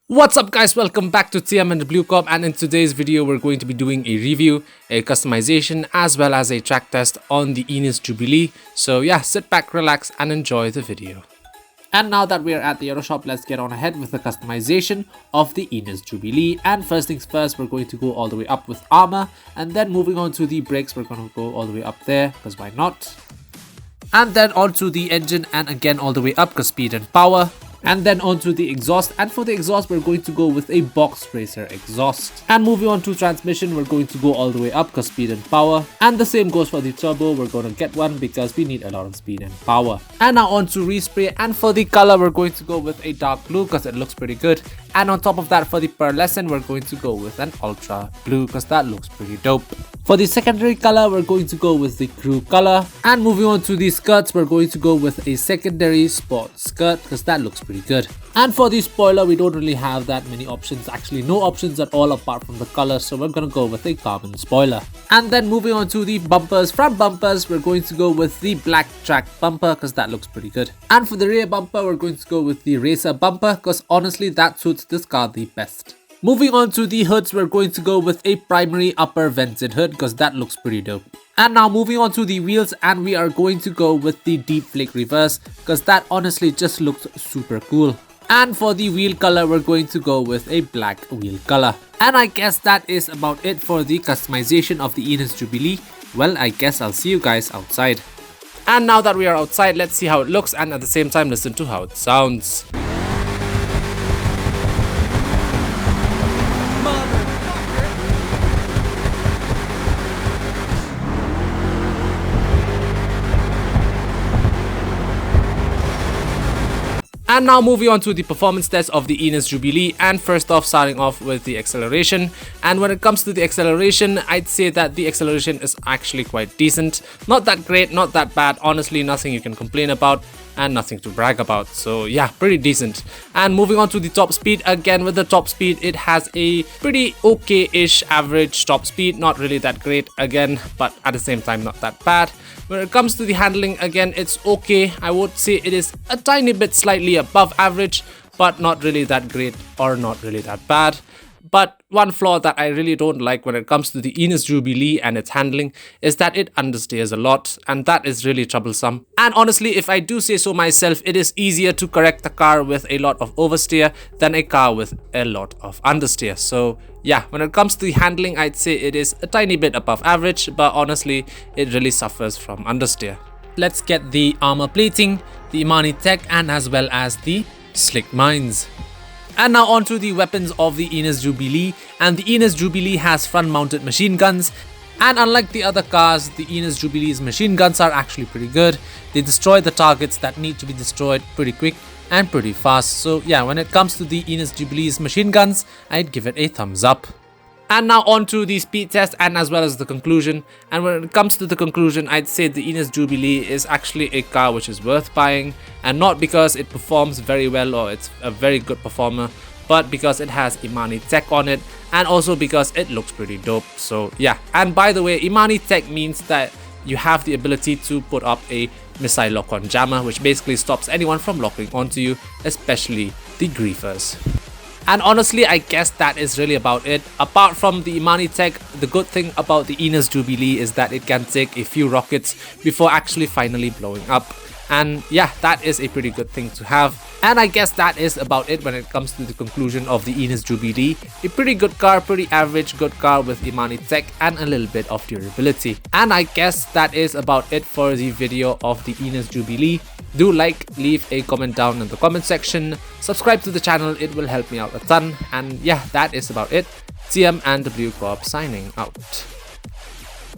What's up guys, welcome back to TM and Blue Corp, and in today's video we're going to be doing a review, a customization as well as a track test on the Enus Jubilee. So yeah, sit back, relax and enjoy the video. And now that we are at the auto shop, let's get on ahead with the customization of the Enus Jubilee. And first things first, we're going to go all the way up with armor, and then moving on to the brakes, we're going to go all the way up there because why not. And then onto the engine, and again all the way up because speed and power. And then onto the exhaust, and for the exhaust we're going to go with a box racer exhaust. And moving on to transmission, we're going to go all the way up because speed and power. And the same goes for the turbo, we're going to get one because we need a lot of speed and power. And now onto respray, and for the color we're going to go with a dark blue because it looks pretty good. And on top of that, for the pearlescent we're going to go with an ultra blue because that looks pretty dope. For the secondary color we're going to go with the crew color. And moving on to the skirts, we're going to go with a secondary sport skirt because that looks pretty good. And for the spoiler, we don't really have that many options, actually no options at all apart from the color, so we're gonna go with a carbon spoiler. And then moving on to the bumpers, front bumpers we're going to go with the black track bumper because that looks pretty good. And for the rear bumper we're going to go with the racer bumper because honestly that suits this car the best. Moving on to the hoods, we're going to go with a primary upper vented hood because that looks pretty dope. And now moving on to the wheels, and we are going to go with the deep flake reverse because that honestly just looks super cool. And for the wheel color, we're going to go with a black wheel color. And I guess that is about it for the customization of the Enus Jubilee. Well, I guess I'll see you guys outside. And now that we are outside, let's see how it looks and at the same time listen to how it sounds. And now moving on to the performance test of the Enus Jubilee, and first off starting off with the acceleration. And when it comes to the acceleration, I'd say that the acceleration is actually quite decent. Not that great, not that bad, honestly nothing you can complain about and nothing to brag about, so yeah, pretty decent. And moving on to the top speed, again with the top speed it has a pretty okay-ish average top speed, not really that great again, but at the same time not that bad. When it comes to the handling, again it's okay, I would say it is a tiny bit slightly above average, but not really that great or not really that bad. But one flaw that I really don't like when it comes to the Enus Jubilee and its handling is that it understeers a lot, and that is really troublesome. And honestly, if I do say so myself, it is easier to correct a car with a lot of oversteer than a car with a lot of understeer. So yeah, when it comes to the handling, I'd say it is a tiny bit above average, but honestly, it really suffers from understeer. Let's get the armor plating, the Imani tech, and as well as the slick mines. And now onto the weapons of the Enus Jubilee, and the Enus Jubilee has front mounted machine guns, and unlike the other cars, the Enus Jubilee's machine guns are actually pretty good. They destroy the targets that need to be destroyed pretty quick and pretty fast. So yeah, when it comes to the Enus Jubilee's machine guns, I'd give it a thumbs up. And now on to the speed test and as well as the conclusion. And when it comes to the conclusion, I'd say the Enus Jubilee is actually a car which is worth buying, and not because it performs very well or it's a very good performer, but because it has Imani tech on it, and also because it looks pretty dope. So yeah, and by the way, Imani tech means that you have the ability to put up a missile lock-on jammer, which basically stops anyone from locking onto you, especially the griefers. And honestly, I guess that is really about it. Apart from the Imani tech, the good thing about the Enus Jubilee is that it can take a few rockets before actually finally blowing up. And yeah, that is a pretty good thing to have. And I guess that is about it when it comes to the conclusion of the Enus Jubilee. A pretty good car, pretty average good car with Imani tech and a little bit of durability. And I guess that is about it for the video of the Enus Jubilee. Do like, leave a comment down in the comment section, subscribe to the channel, it will help me out a ton. And yeah, that is about it. TM and the Blue Corp signing out.